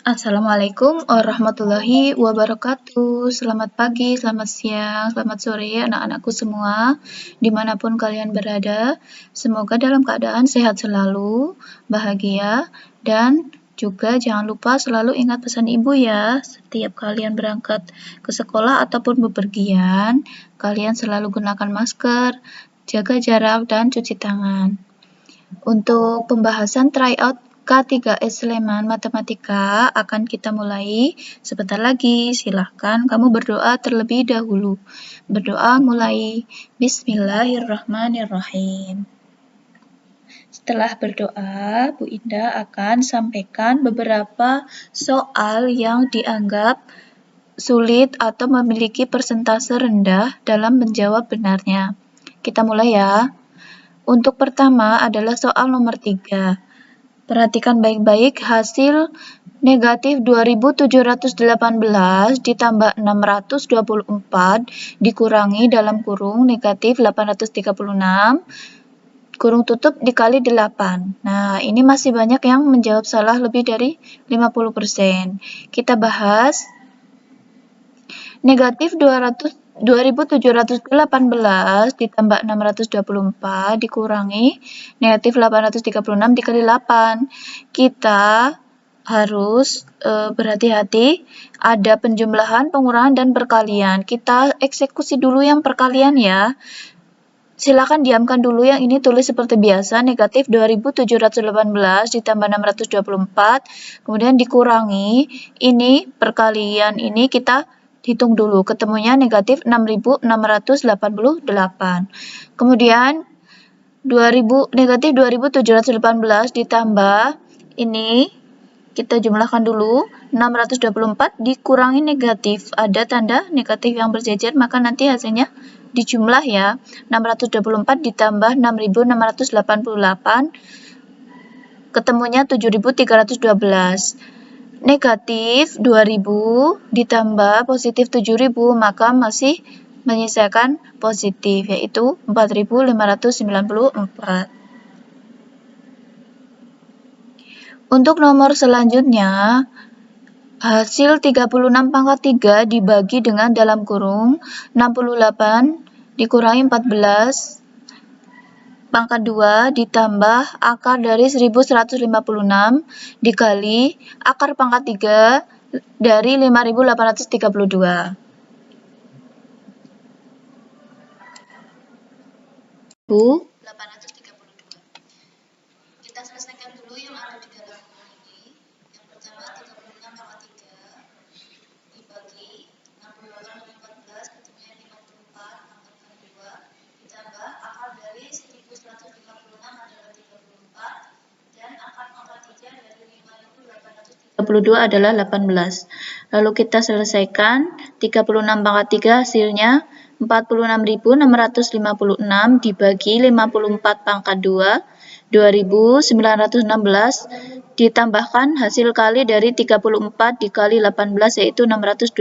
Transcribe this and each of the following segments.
Assalamualaikum warahmatullahi wabarakatuh. Selamat pagi, selamat siang, selamat sore anak-anakku semua, dimanapun kalian berada. Semoga dalam keadaan sehat selalu, bahagia, dan juga jangan lupa selalu ingat pesan ibu ya. Setiap kalian berangkat ke sekolah ataupun bepergian, kalian selalu gunakan masker, jaga jarak, dan cuci tangan. Untuk pembahasan tryout K3S Sleman Matematika akan kita mulai sebentar lagi. Silahkan kamu berdoa terlebih dahulu. Berdoa mulai. Bismillahirrahmanirrahim. Setelah berdoa, Bu Indah akan sampaikan beberapa soal yang dianggap sulit atau memiliki persentase rendah dalam menjawab benarnya. Kita mulai ya. Untuk pertama adalah soal nomor 3. Perhatikan baik-baik hasil negatif 2718 ditambah 624 dikurangi dalam kurung negatif 836 kurung tutup dikali 8. Nah, ini masih banyak yang menjawab salah lebih dari 50%. Kita bahas negatif 2718 ditambah 624 dikurangi negatif 836 dikali 8. Kita harus berhati-hati, ada penjumlahan, pengurangan, dan perkalian. Kita eksekusi dulu yang perkalian ya. Silakan diamkan dulu yang ini, tulis seperti biasa, negatif 2718 ditambah 624, kemudian dikurangi, ini perkalian ini kita hitung dulu, ketemunya negatif 6.688. Kemudian negatif 2718 ditambah ini kita jumlahkan dulu, 624 dikurangi negatif, ada tanda negatif yang berjejer, maka nanti hasilnya dijumlah ya. 624 ditambah 6.688 ketemunya 7.312. Negatif 2000 ditambah positif 7000, maka masih menyisakan positif, yaitu 4594. Untuk nomor selanjutnya, hasil 36 pangkat 3 dibagi dengan dalam kurung 68 dikurangi 14 pangkat 2 ditambah akar dari 1156 dikali akar pangkat 3 dari 5832. Kita selesaikan dulu yang ada di dalam kurung ini. Yang pertama 36 pangkat 3 dibagi 68 kali 14 ketemunya 54 pangkat 2 ditambah akar dari 1156 adalah 34 dan akar pangkat 3 dari 5832 adalah 18. Lalu kita selesaikan 36 pangkat 3 hasilnya 46.656 dibagi 54 pangkat 2 2916 ditambahkan hasil kali dari 34 dikali 18 yaitu 612.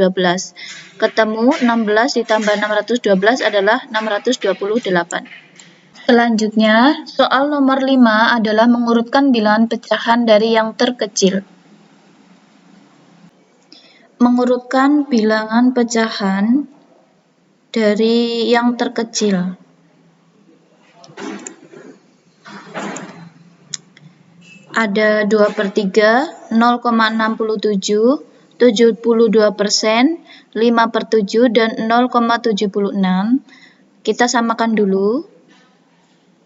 Ketemu 16 ditambah 612 adalah 628. Selanjutnya, soal nomor 5 adalah mengurutkan bilangan pecahan dari yang terkecil. Mengurutkan bilangan pecahan dari yang terkecil. Ada 2/3, 0,67, 72%, 5/7, dan 0,76. Kita samakan dulu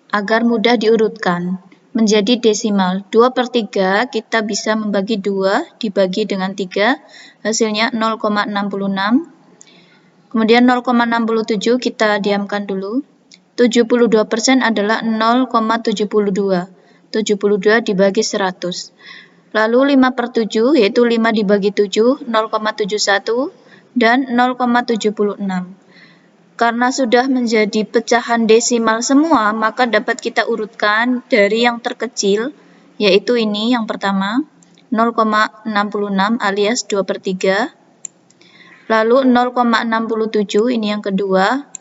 agar mudah diurutkan menjadi desimal. 2/3 kita bisa membagi 2 dibagi dengan 3, hasilnya 0,66. Kemudian 0,67 kita diamkan dulu. 72% adalah 0,72. 72 dibagi 100. Lalu 5/7 yaitu 5 dibagi 7, 0,71 dan 0,76. Karena sudah menjadi pecahan desimal semua, maka dapat kita urutkan dari yang terkecil, yaitu ini yang pertama, 0,66 alias 2/3. Lalu 0,67 ini yang kedua.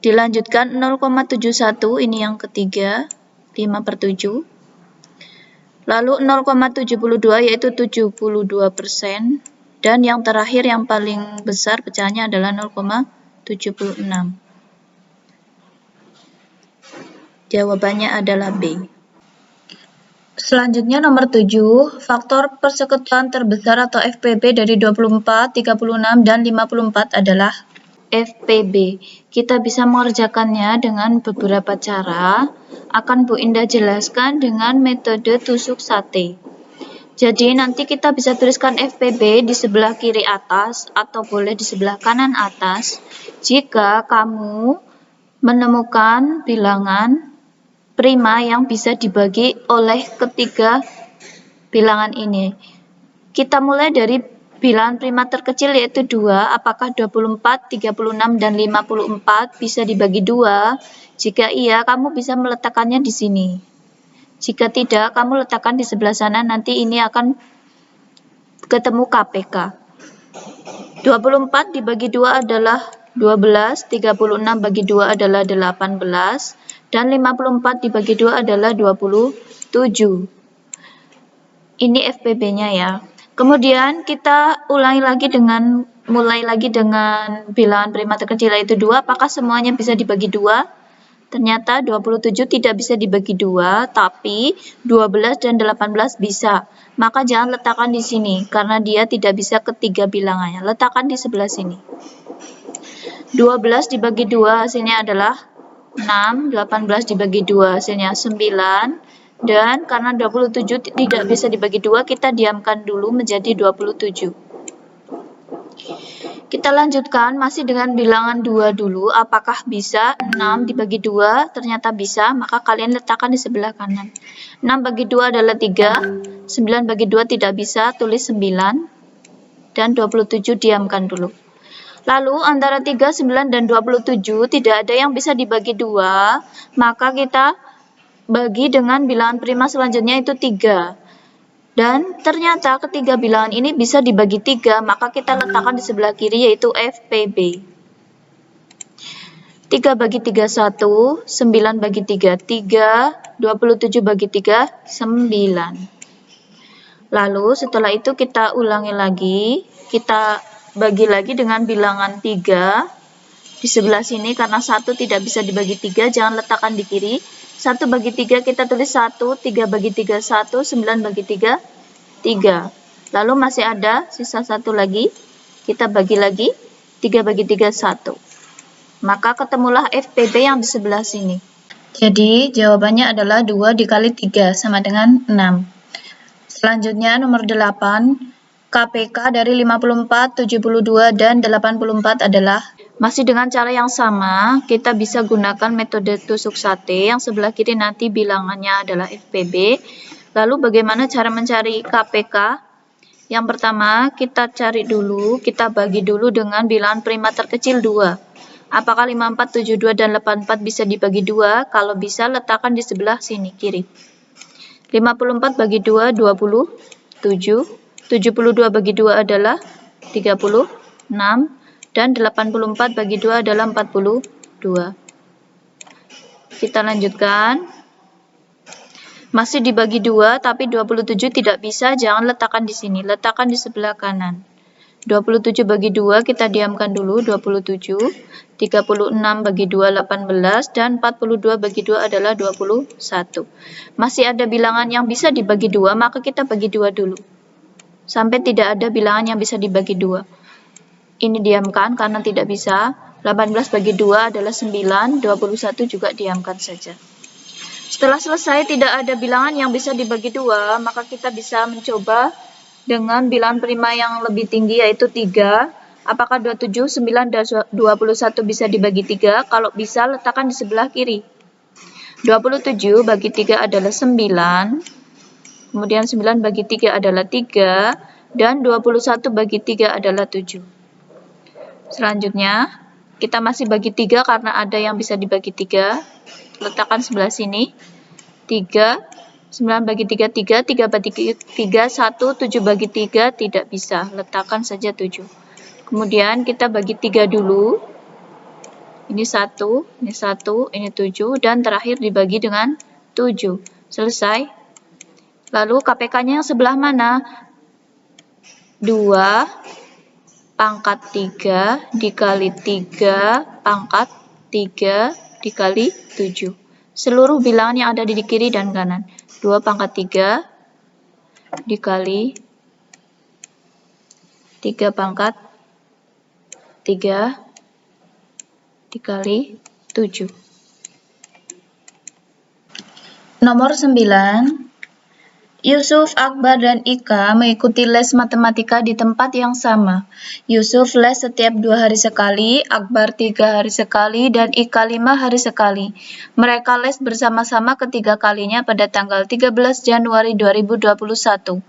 Dilanjutkan 0,71 ini yang ketiga, 5/7. Lalu 0,72 yaitu 72%. Dan yang terakhir yang paling besar pecahannya adalah 0,76. Jawabannya adalah B. Selanjutnya nomor 7, faktor persekutuan terbesar atau FPB dari 24, 36, dan 54 adalah FPB. Kita bisa mengerjakannya dengan beberapa cara. Akan Bu Indah jelaskan dengan metode tusuk sate. Jadi nanti kita bisa tuliskan FPB di sebelah kiri atas atau boleh di sebelah kanan atas jika kamu menemukan bilangan prima yang bisa dibagi oleh ketiga bilangan ini. Kita mulai dari bilangan prima terkecil yaitu 2, apakah 24, 36, dan 54 bisa dibagi 2? Jika iya, kamu bisa meletakkannya di sini. Jika tidak, kamu letakkan di sebelah sana, nanti ini akan ketemu KPK. 24 dibagi 2 adalah 12, 36 bagi 2 adalah 18, dan 54 dibagi 2 adalah 27. Ini FPB-nya ya. Kemudian kita mulai lagi dengan bilangan prima terkecil yaitu 2, apakah semuanya bisa dibagi 2? Ternyata 27 tidak bisa dibagi 2, tapi 12 dan 18 bisa. Maka jangan letakkan di sini, karena dia tidak bisa ketiga bilangannya. Letakkan di sebelah sini. 12 dibagi 2 hasilnya adalah 6, 18 dibagi 2 hasilnya 9, dan karena 27 tidak bisa dibagi 2, kita diamkan dulu menjadi 27. Kita lanjutkan masih dengan bilangan 2 dulu. Apakah bisa 6 dibagi 2? Ternyata bisa, maka kalian letakkan di sebelah kanan. 6 bagi 2 adalah 3, 9 bagi 2 tidak bisa, tulis 9, dan 27 diamkan dulu. Lalu antara 3, 9, dan 27 tidak ada yang bisa dibagi 2, maka kita bagi dengan bilangan prima selanjutnya itu 3. Dan ternyata ketiga bilangan ini bisa dibagi 3, maka kita letakkan di sebelah kiri yaitu FPB. 3 bagi 3, 1, 9 bagi 3, 3, 27 bagi 3, 9. Lalu setelah itu kita ulangi lagi, kita bagi lagi dengan bilangan 3. Di sebelah sini karena 1 tidak bisa dibagi 3, jangan letakkan di kiri. 1 bagi 3 kita tulis 1, 3 bagi 3 1, 9 bagi 3 3. Lalu masih ada sisa 1 lagi, kita bagi lagi, 3 bagi 3 1. Maka ketemulah FPB yang di sebelah sini. Jadi jawabannya adalah 2 dikali 3 sama dengan 6. Selanjutnya nomor 8. KPK dari 54, 72, dan 84 adalah masih dengan cara yang sama, kita bisa gunakan metode tusuk sate, yang sebelah kiri nanti bilangannya adalah FPB. Lalu bagaimana cara mencari KPK? Yang pertama, kita cari dulu, kita bagi dulu dengan bilangan prima terkecil 2. Apakah 54, 72, dan 84 bisa dibagi 2? Kalau bisa, letakkan di sebelah sini, kiri. 54 bagi 2, 27. 72 bagi 2 adalah 36, dan 84 bagi 2 adalah 42. Kita lanjutkan. Masih dibagi 2, tapi 27 tidak bisa, jangan letakkan di sini, letakkan di sebelah kanan. 27 bagi 2, kita diamkan dulu, 27. 36 bagi 2, 18, dan 42 bagi 2 adalah 21. Masih ada bilangan yang bisa dibagi 2, maka kita bagi 2 dulu. Sampai tidak ada bilangan yang bisa dibagi 2. Ini diamkan karena tidak bisa. 18 bagi 2 adalah 9, 21 juga diamkan saja. Setelah selesai tidak ada bilangan yang bisa dibagi 2, maka kita bisa mencoba dengan bilangan prima yang lebih tinggi yaitu 3. Apakah 27, 9, dan 21 bisa dibagi 3? Kalau bisa, letakkan di sebelah kiri. 27 bagi 3 adalah 9. Kemudian 9 bagi 3 adalah 3, dan 21 bagi 3 adalah 7. Selanjutnya, kita masih bagi 3 karena ada yang bisa dibagi 3. Letakkan sebelah sini. 3, 9 bagi 3, 3, 3 bagi 3, 1, 7 bagi 3, tidak bisa. Letakkan saja 7. Kemudian kita bagi 3 dulu. Ini 1, ini 1, ini 7, dan terakhir dibagi dengan 7. Selesai. Lalu KPK-nya yang sebelah mana? 2 pangkat 3 dikali 3 pangkat 3 dikali 7. Seluruh bilangan yang ada di kiri dan kanan. 2 pangkat 3 dikali 3 pangkat 3 dikali 7. Nomor 9. Yusuf, Akbar, dan Ika mengikuti les matematika di tempat yang sama. Yusuf les setiap 2 hari sekali, Akbar 3 hari sekali, dan Ika 5 hari sekali. Mereka les bersama-sama ketiga kalinya pada tanggal 13 Januari 2021.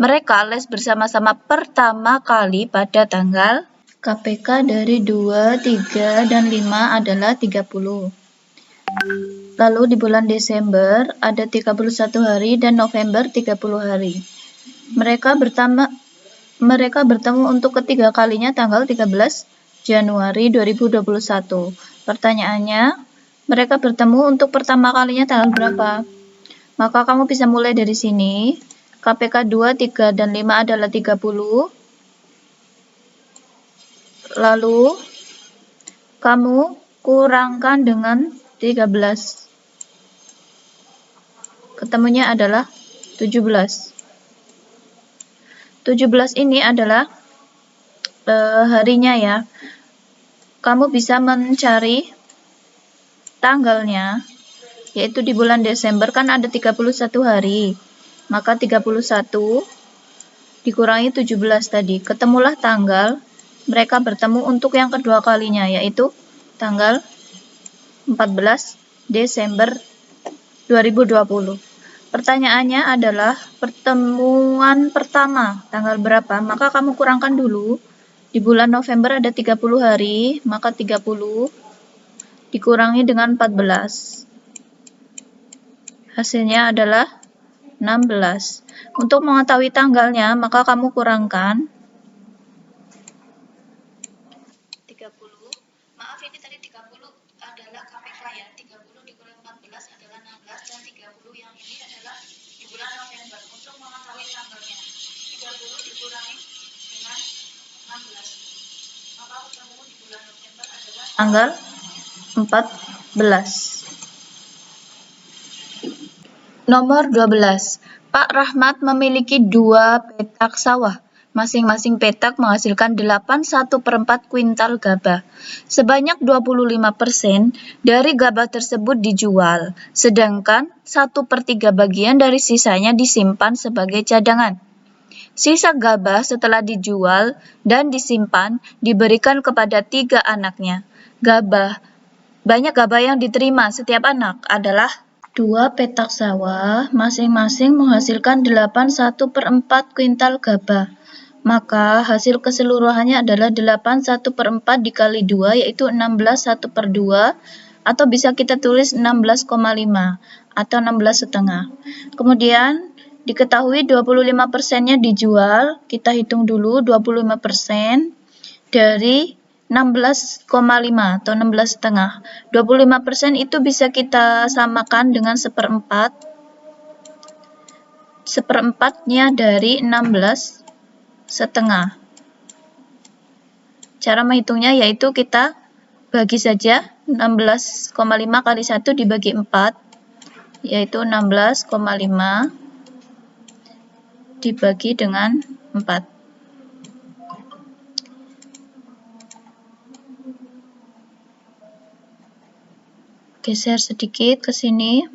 Mereka les bersama-sama pertama kali pada tanggal KPK dari 2, 3, dan 5 adalah 30. Lalu di bulan Desember ada 31 hari dan November 30 hari. Mereka bertemu untuk ketiga kalinya tanggal 13 Januari 2021. Pertanyaannya, mereka bertemu untuk pertama kalinya tanggal berapa? Maka kamu bisa mulai dari sini. KPK 2, 3, dan 5 adalah 30. Lalu kamu kurangkan dengan 13. Ketemunya adalah 17. 17 ini adalah harinya ya. Kamu bisa mencari tanggalnya, yaitu di bulan Desember kan ada 31 hari. Maka 31 dikurangi 17 tadi. Ketemulah tanggal mereka bertemu untuk yang kedua kalinya, yaitu tanggal 14 Desember 2020. Pertanyaannya adalah pertemuan pertama tanggal berapa? Maka kamu kurangkan dulu. Di bulan November ada 30 hari, maka 30 dikurangi dengan 14. Hasilnya adalah 16. Untuk mengetahui tanggalnya, maka kamu kurangkan 30. Maaf, ini tadi 30 adalah KPK ya. 30 dikurangi 14 adalah 16, dan 30 yang ini adalah di bulan November. Untuk mengetahui tanggalnya, 30 dikurangi dengan 16. Maka ketemu di bulan November adalah tanggal 14. Nomor 12. Pak Rahmat memiliki 2 petak sawah. Masing-masing petak menghasilkan 81/4 kuintal gabah. Sebanyak 25% dari gabah tersebut dijual, sedangkan 1/3 bagian dari sisanya disimpan sebagai cadangan. Sisa gabah setelah dijual dan disimpan diberikan kepada 3 anaknya. Banyak gabah yang diterima setiap anak adalah 2 petak sawah, masing-masing menghasilkan 81/4 kuintal gabah. Maka hasil keseluruhannya adalah 81/4 dikali 2, yaitu 16 1/2, atau bisa kita tulis 16,5 atau 16,5. Kemudian diketahui 25%-nya dijual, kita hitung dulu 25% dari 16,5 atau 16,5. 25% itu bisa kita samakan dengan 1/4. 1/4-nya dari 16,5. Cara menghitungnya yaitu kita bagi saja 16,5 kali 1 dibagi 4, yaitu 16,5 dibagi dengan 4. Geser sedikit ke sini.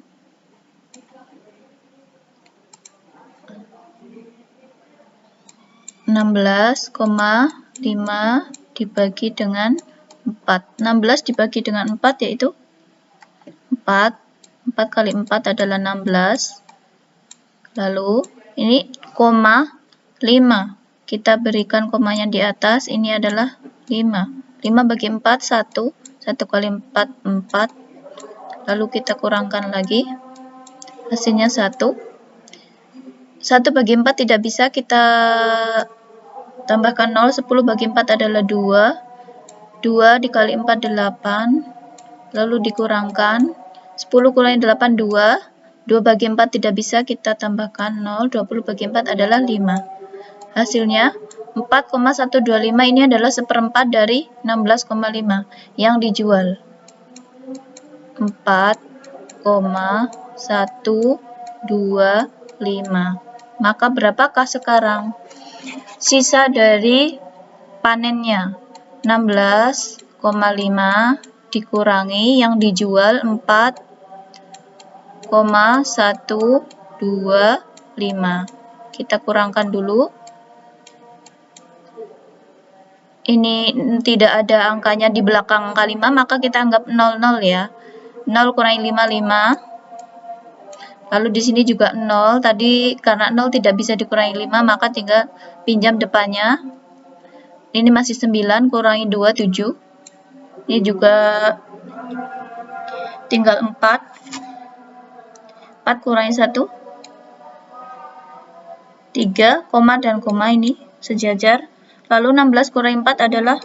16,5 dibagi dengan 4. 16 dibagi dengan 4 yaitu 4. 4 kali 4 adalah 16. Lalu ini koma 5. Kita berikan komanya di atas. Ini adalah 5. 5 bagi 4 1. 1 kali 4 4. Lalu kita kurangkan lagi, hasilnya 1. 1 bagi 4 tidak bisa kita tambahkan 0. 10 bagi 4 adalah 2. 2 dikali 4 8. Lalu dikurangkan 10 kurangi 8 2. 2 bagi 4 tidak bisa, kita tambahkan 0. 20 bagi 4 adalah 5. Hasilnya 4,125 ini adalah seperempat dari 16,5 yang dijual. 4,125. Maka berapakah sekarang sisa dari panennya? 16,5 dikurangi yang dijual 4,125. Kita kurangkan dulu. Ini tidak ada angkanya di belakang angka 5, maka kita anggap 00 ya. 0 kurangi 5, 5. Lalu di sini juga 0. Tadi karena 0 tidak bisa dikurangi 5, maka tinggal pinjam depannya. Ini masih 9, kurangi 2, 7. Ini juga tinggal 4. 4 kurangi 1. 3, koma dan koma ini sejajar. Lalu 16 kurangi 4 adalah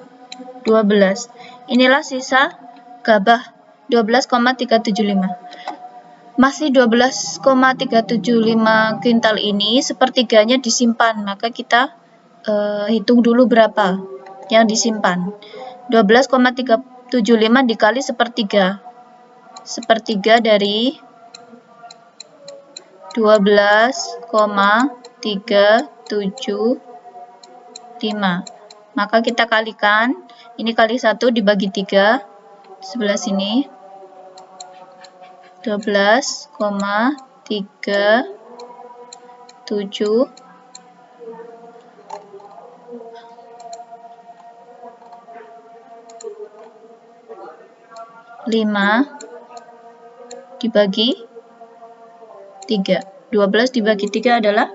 12. Inilah sisa gabah 12,375. Masih 12,375 kuintal ini sepertiganya disimpan, maka kita hitung dulu berapa yang disimpan. 12,375 dikali sepertiga. Sepertiga dari 12,375. Maka kita kalikan, ini kali 1 dibagi 3, sebelah sini 12,375 dibagi 3. 12 dibagi 3 adalah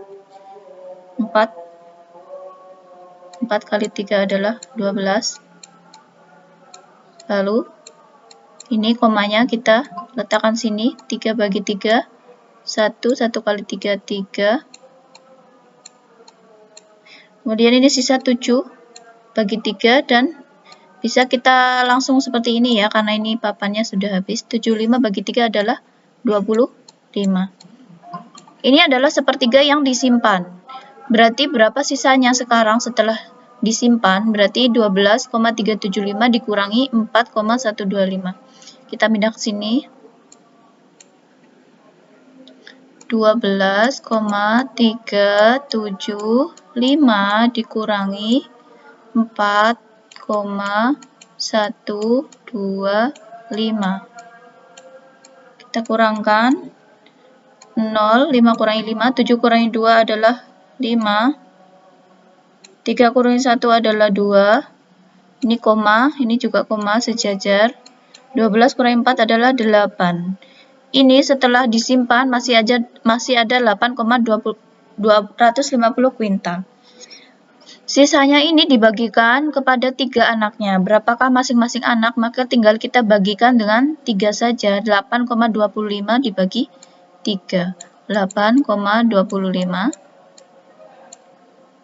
4. 4 kali 3 adalah 12. Lalu ini komanya kita letakkan sini, 3 bagi 3, 1 kali 3, 3. Kemudian ini sisa 7 bagi 3, dan bisa kita langsung seperti ini ya, karena ini papannya sudah habis. 75 bagi 3 adalah 25. Ini adalah sepertiga yang disimpan. Berarti berapa sisanya sekarang setelah disimpan? Berarti 12,375 dikurangi 4,125. Kita pindah ke sini. 12,375 dikurangi 4,125. Kita kurangkan 0, 5 kurangi 5, 7 kurangi 2 adalah 5, 3 kurangi 1 adalah 2, ini koma, ini juga koma sejajar, 12 kurangi 4 adalah 8. Ini setelah disimpan masih ada 8,250 kuintal. Sisanya ini dibagikan kepada 3 anaknya. Berapakah masing-masing anak? Maka tinggal kita bagikan dengan 3 saja. 8,25 dibagi 3. 8,25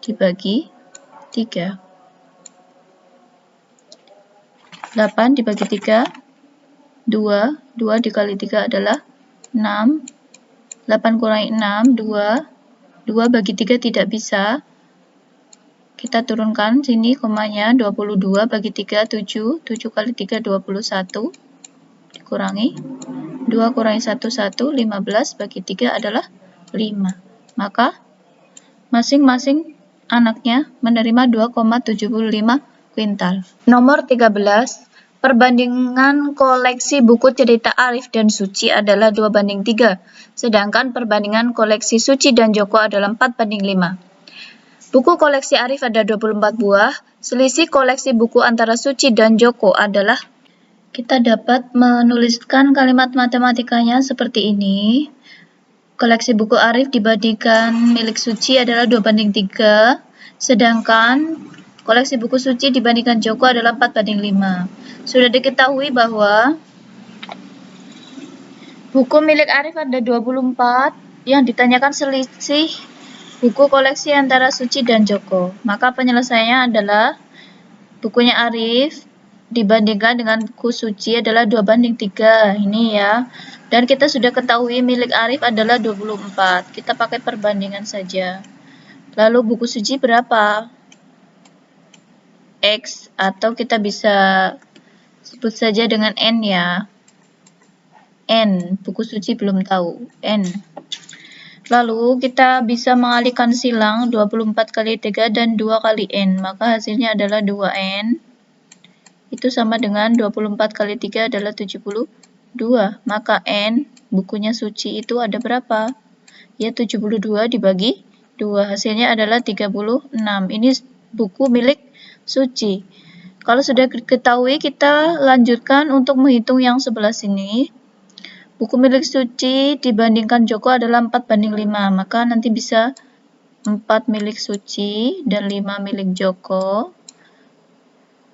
dibagi 3. 8 dibagi 3, 2. 2 dikali 3 adalah 6. 8 kurangi 6, 2. 2 bagi 3 tidak bisa. Kita turunkan sini komanya, 22 bagi 3, 7. 7 kali 3, 21. Dikurangi 2 kurangi 1, 1, 15 bagi 3 adalah 5. Maka masing-masing anaknya menerima 2,75 kuintal. Nomor 13, perbandingan koleksi buku cerita Arif dan Suci adalah 2:3, sedangkan perbandingan koleksi Suci dan Joko adalah 4:5. Buku koleksi Arif ada 24 buah, selisih koleksi buku antara Suci dan Joko adalah. Kita dapat menuliskan kalimat matematikanya seperti ini. Koleksi buku Arif dibandingkan milik Suci adalah 2:3, sedangkan koleksi buku Suci dibandingkan Joko adalah 4:5. Sudah diketahui bahwa buku milik Arif ada 24, yang ditanyakan selisih buku koleksi antara Suci dan Joko. Maka penyelesaiannya adalah bukunya Arif dibandingkan dengan buku Suci adalah 2:3. Ini ya. Dan kita sudah ketahui milik Arif adalah 24. Kita pakai perbandingan saja. Lalu buku suci berapa? X, atau kita bisa sebut saja dengan N ya. N, buku suci belum tahu. N. Lalu kita bisa mengalihkan silang 24 kali 3 dan 2 kali N. Maka hasilnya adalah 2N. Itu sama dengan 24 kali 3 adalah 72. Maka N, bukunya suci itu ada berapa? Ya 72 dibagi 2. Hasilnya adalah 36. Ini buku milik suci. Kalau sudah diketahui, kita lanjutkan untuk menghitung yang sebelah sini. Buku milik suci dibandingkan Joko adalah 4:5. Maka nanti bisa 4 milik suci dan 5 milik Joko.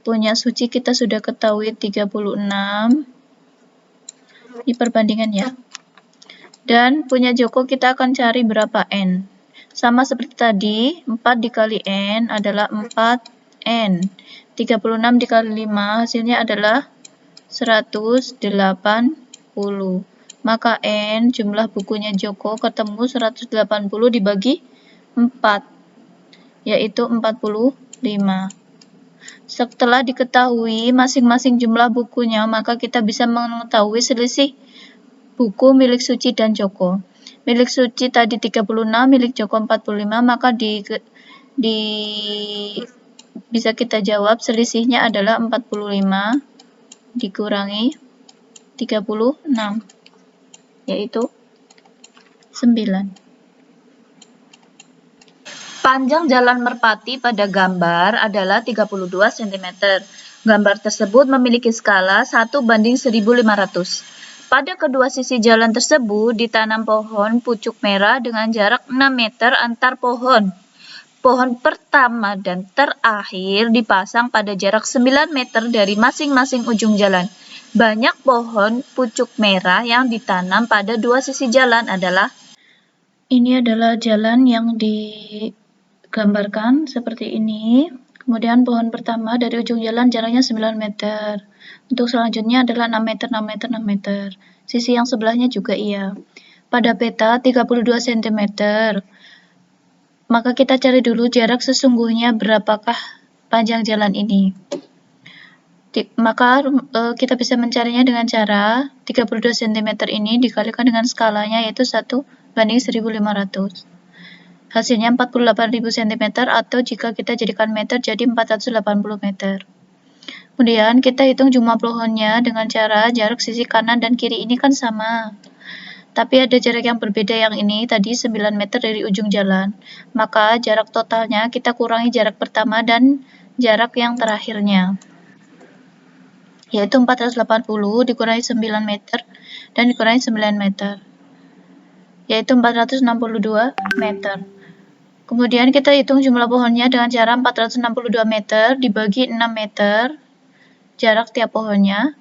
Punya suci kita sudah ketahui 36. Ini perbandingan ya. Dan punya Joko kita akan cari berapa N. Sama seperti tadi, 4 dikali N adalah 4N. 36 dikali 5 hasilnya adalah 180. Maka N, jumlah bukunya Joko, ketemu 180 dibagi 4, yaitu 45. Setelah diketahui masing-masing jumlah bukunya, maka kita bisa mengetahui selisih buku milik suci dan Joko. Milik suci tadi 36, milik Joko 45, maka bisa kita jawab selisihnya adalah 45 dikurangi 36, yaitu 9. Panjang jalan Merpati pada gambar adalah 32 cm. Gambar tersebut memiliki skala 1:1500. Pada kedua sisi jalan tersebut ditanam pohon pucuk merah dengan jarak 6 meter antar pohon. Pohon pertama dan terakhir dipasang pada jarak 9 meter dari masing-masing ujung jalan. Banyak pohon pucuk merah yang ditanam pada dua sisi jalan adalah. Ini adalah jalan yang digambarkan seperti ini. Kemudian pohon pertama dari ujung jalan jaraknya 9 meter. Untuk selanjutnya adalah 6 meter, 6 meter, 6 meter. Sisi yang sebelahnya juga iya. Pada peta 32 cm. Maka kita cari dulu jarak sesungguhnya berapakah panjang jalan ini. Maka kita bisa mencarinya dengan cara 32 cm ini dikalikan dengan skalanya yaitu 1:1500. Hasilnya 48.000 cm atau jika kita jadikan meter jadi 480 meter. Kemudian kita hitung jumlah pohonnya dengan cara jarak sisi kanan dan kiri ini kan sama. Tapi ada jarak yang berbeda, yang ini tadi 9 meter dari ujung jalan. Maka jarak totalnya kita kurangi jarak pertama dan jarak yang terakhirnya. Yaitu 480 dikurangi 9 meter dan dikurangi 9 meter. Yaitu 462 meter. Kemudian kita hitung jumlah pohonnya dengan cara 462 meter dibagi 6 meter. Jarak tiap pohonnya.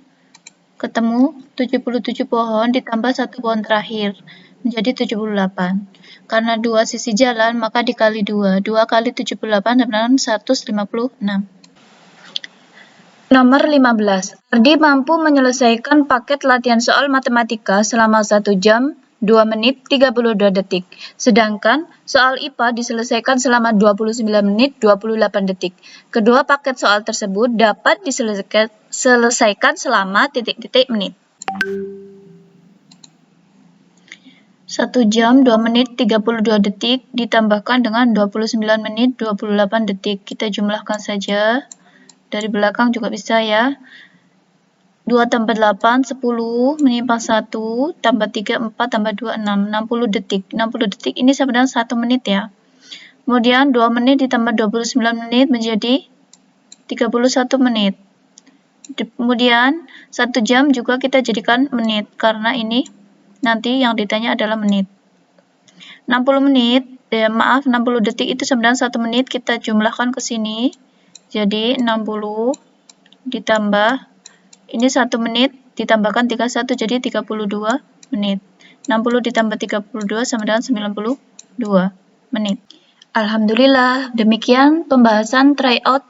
Ketemu 77 pohon ditambah 1 pohon terakhir, menjadi 78. Karena dua sisi jalan, maka dikali 2. 2 kali 78 sama dengan 156. Nomor 15. Ardi mampu menyelesaikan paket latihan soal matematika selama 1 jam, 2 menit, 32 detik. Sedangkan soal IPA diselesaikan selama 29 menit, 28 detik. Kedua paket soal tersebut dapat diselesaikan selama titik-titik menit. 1 jam, 2 menit, 32 detik ditambahkan dengan 29 menit, 28 detik. Kita jumlahkan saja. Dari belakang juga bisa ya. 2 tambah 8, 10, menimpa 1, tambah 3, 4, tambah 2, 6, 60 detik. 60 detik ini sama dengan 1 menit ya. Kemudian 2 menit ditambah 29 menit menjadi 31 menit. Kemudian 1 jam juga kita jadikan menit, karena ini nanti yang ditanya adalah menit. 60 menit, 60 detik itu sama dengan 1 menit, kita jumlahkan ke sini. Jadi 60 ditambah ini 1 menit ditambahkan 31 jadi 32 menit. 60 ditambah 32 sama dengan 92 menit. Alhamdulillah, demikian pembahasan tryout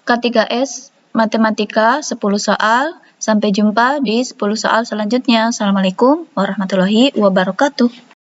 K3S Matematika 10 soal. Sampai jumpa di 10 soal selanjutnya. Assalamualaikum warahmatullahi wabarakatuh.